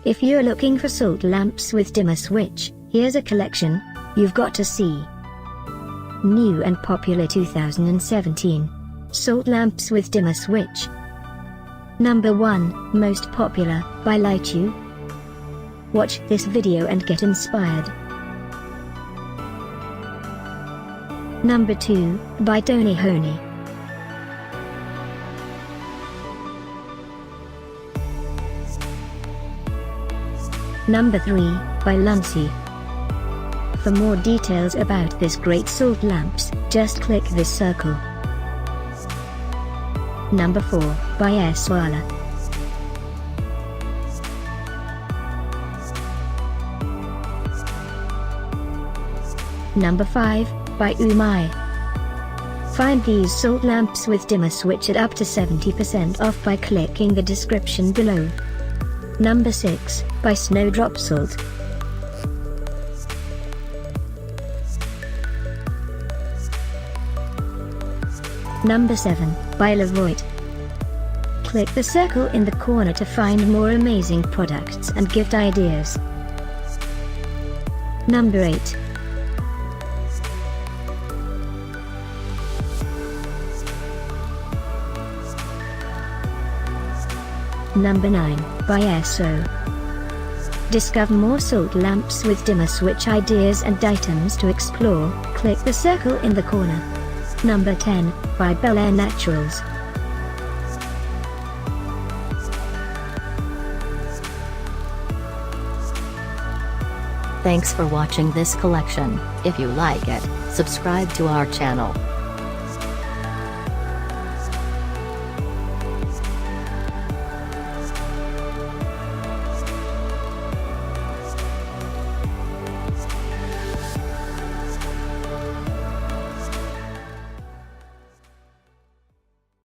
If you're looking for salt lamps with dimmer switch, here's a collection you've got to see. New and popular 2017 salt lamps with dimmer switch. Number 1, most popular, by Lightu. Watch this video and get inspired. Number 2, by Tonyhoney. Number 3, by Lunsy. For more details about this great salt lamps, just click this circle. Number 4, by Eswala. Number 5, by Oumai. Find these salt lamps with dimmer switch at up to 70% off by clicking the description below. Number 6, by Snowdrop Salt. Number 7, by Levoit. Click the circle in the corner to find more amazing products and gift ideas. Number 8. Number 9, by Eswala. Discover more salt lamps with dimmer switch ideas and items to explore, click the circle in the corner. Number 10, by Bel-Air Naturals. Thanks for watching this collection. If you like it, subscribe to our channel.